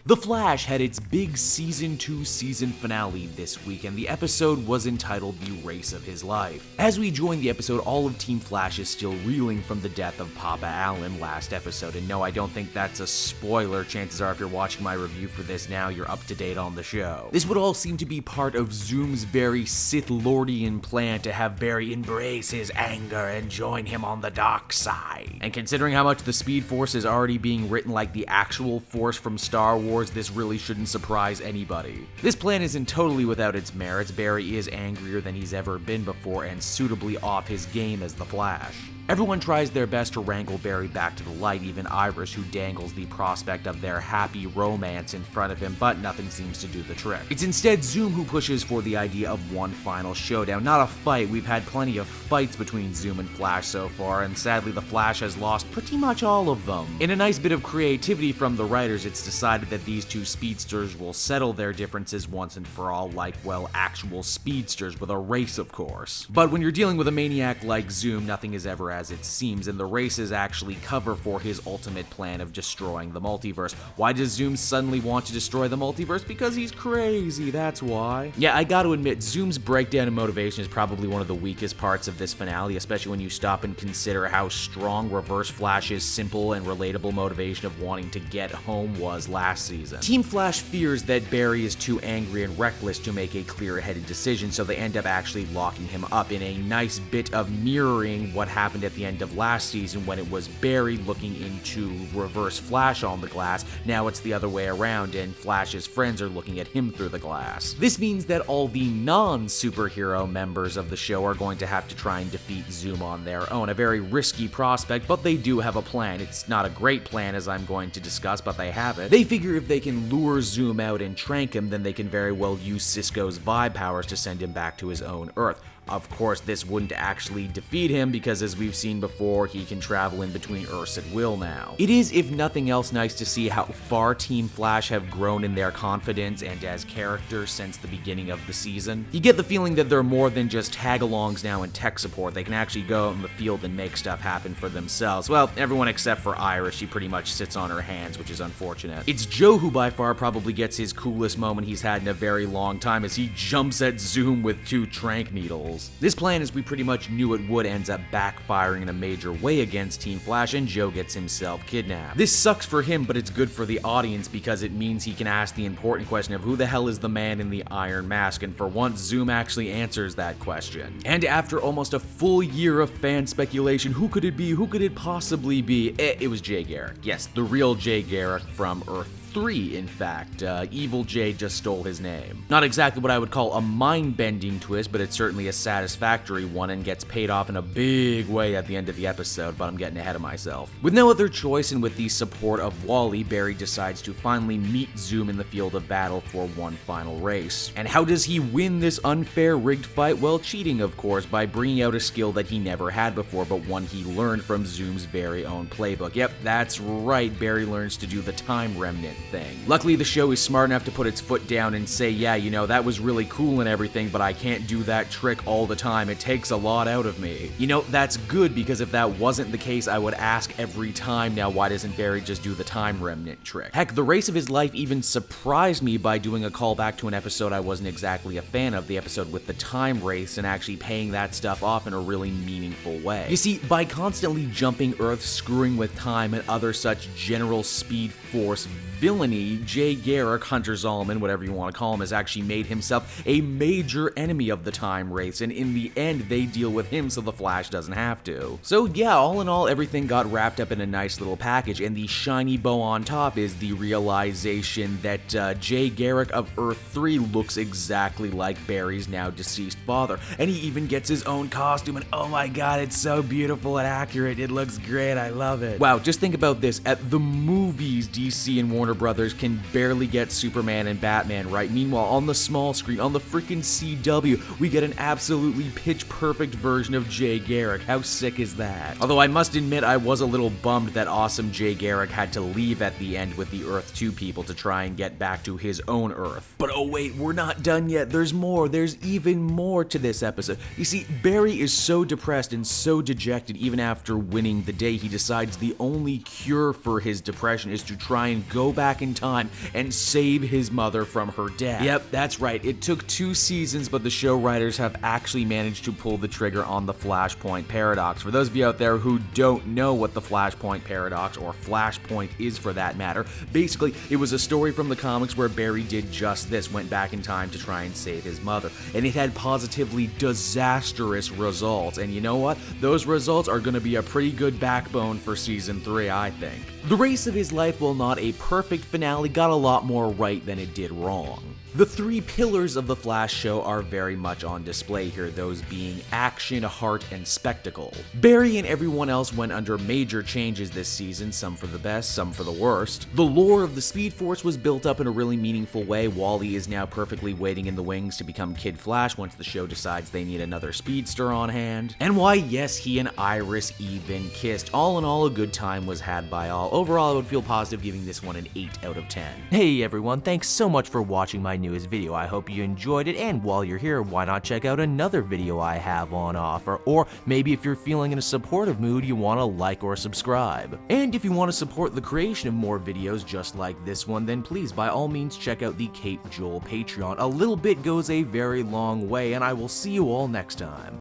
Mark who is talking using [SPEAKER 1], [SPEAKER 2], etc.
[SPEAKER 1] The Flash had its big Season 2 season finale this week, and the episode was entitled The Race of His Life. As we join the episode, all of Team Flash is still reeling from the death of Papa Allen last episode, and no, I don't think that's a spoiler. Chances are if you're watching my review for this now, you're up to date on the show. This would all seem to be part of Zoom's very Sith Lordian plan to have Barry embrace his anger and join him on the dark side. And considering how much the Speed Force is already being written like the actual Force from Star Wars, this really shouldn't surprise anybody. This plan isn't totally without its merits. Barry is angrier than he's ever been before and suitably off his game as the Flash. Everyone tries their best to wrangle Barry back to the light, even Iris, who dangles the prospect of their happy romance in front of him, but nothing seems to do the trick. It's instead Zoom who pushes for the idea of one final showdown, not a fight. We've had plenty of fights between Zoom and Flash so far, and sadly the Flash has lost pretty much all of them. In a nice bit of creativity from the writers, it's decided that these two speedsters will settle their differences once and for all, like, well, actual speedsters, with a race, of course. But when you're dealing with a maniac like Zoom, nothing is ever as it seems, and the races actually cover for his ultimate plan of destroying the multiverse. Why does Zoom suddenly want to destroy the multiverse? Because he's crazy, that's why. Yeah, I gotta admit, Zoom's breakdown and motivation is probably one of the weakest parts of this finale, especially when you stop and consider how strong Reverse Flash's simple and relatable motivation of wanting to get home was last season. Team Flash fears that Barry is too angry and reckless to make a clear-headed decision, so they end up actually locking him up in a nice bit of mirroring what happened at the end of last season when it was Barry looking into Reverse Flash on the glass. Now it's the other way around and Flash's friends are looking at him through the glass. This means that all the non-superhero members of the show are going to have to try and defeat Zoom on their own. A very risky prospect, but they do have a plan. It's not a great plan, as I'm going to discuss, but they have it. They figure if they can lure Zoom out and trank him, then they can very well use Cisco's vibe powers to send him back to his own Earth. Of course, this wouldn't actually defeat him because, as we've seen before, he can travel in between Earths at will now. It is, if nothing else, nice to see how far Team Flash have grown in their confidence and as characters since the beginning of the season. You get the feeling that they're more than just tag-alongs now in tech support. They can actually go out in the field and make stuff happen for themselves. Well, everyone except for Iris. She pretty much sits on her hands, which is unfortunate. It's Joe who by far probably gets his coolest moment he's had in a very long time as he jumps at Zoom with 2 trank needles. This plan, as we pretty much knew it would, ends up backfiring in a major way against Team Flash, and Joe gets himself kidnapped. This sucks for him, but it's good for the audience because it means he can ask the important question of who the hell is the man in the iron mask, and for once, Zoom actually answers that question. And after almost a full year of fan speculation, who could it be? Who could it possibly be? It was Jay Garrick. Yes, the real Jay Garrick from Earth 3, in fact. Evil Jay just stole his name. Not exactly what I would call a mind-bending twist, but it's certainly a satisfactory one and gets paid off in a big way at the end of the episode, but I'm getting ahead of myself. With no other choice and with the support of Wally, Barry decides to finally meet Zoom in the field of battle for one final race. And how does he win this unfair rigged fight? Well, cheating, of course, by bringing out a skill that he never had before, but one he learned from Zoom's very own playbook. Yep, that's right, Barry learns to do the time remnant thing. Luckily, the show is smart enough to put its foot down and say, yeah, you know, that was really cool and everything, but I can't do that trick all the time. It takes a lot out of me. You know, that's good, because if that wasn't the case, I would ask every time, now why doesn't Barry just do the time remnant trick? Heck, the race of his life even surprised me by doing a callback to an episode I wasn't exactly a fan of, the episode with the time race, and actually paying that stuff off in a really meaningful way. You see, by constantly jumping Earth, screwing with time, and other such general Speed Force villainy, Jay Garrick, Hunter Zolomon, whatever you want to call him, has actually made himself a major enemy of the time race, and in the end, they deal with him so the Flash doesn't have to. So yeah, all in all, everything got wrapped up in a nice little package, and the shiny bow on top is the realization that Jay Garrick of Earth 3 looks exactly like Barry's now deceased father, and he even gets his own costume, and oh my god, it's so beautiful and accurate, it looks great, I love it. Wow, just think about this, at the movies, DC and Warner Warner Brothers can barely get Superman and Batman right. Meanwhile, on the small screen, on the freaking CW, we get an absolutely pitch-perfect version of Jay Garrick. How sick is that? Although I must admit, I was a little bummed that awesome Jay Garrick had to leave at the end with the Earth 2 people to try and get back to his own Earth. But oh wait, we're not done yet. There's more. There's even more to this episode. You see, Barry is so depressed and so dejected even after winning the day, he decides the only cure for his depression is to try and go back in time and save his mother from her death. Yep, that's right. It took 2 seasons, but the show writers have actually managed to pull the trigger on the Flashpoint Paradox. For those of you out there who don't know what the Flashpoint Paradox, or Flashpoint is for that matter, basically, it was a story from the comics where Barry did just this, went back in time to try and save his mother. And it had positively disastrous results. And you know what? Those results are going to be a pretty good backbone for Season 3, I think. The race of his life, while not a perfect finale, got a lot more right than it did wrong. The 3 pillars of the Flash show are very much on display here, those being action, heart, and spectacle. Barry and everyone else went under major changes this season, some for the best, some for the worst. The lore of the Speed Force was built up in a really meaningful way. Wally is now perfectly waiting in the wings to become Kid Flash once the show decides they need another speedster on hand. And why, yes, he and Iris even kissed. All in all, a good time was had by all. Overall, I would feel positive giving this one an 8 out of 10. Hey everyone, thanks so much for watching my newest video. I hope you enjoyed it, and while you're here, why not check out another video I have on offer, or maybe if you're feeling in a supportive mood, you want to like or subscribe. And if you want to support the creation of more videos just like this one, then please by all means check out the Cape Joel Patreon. A little bit goes a very long way, and I will see you all next time.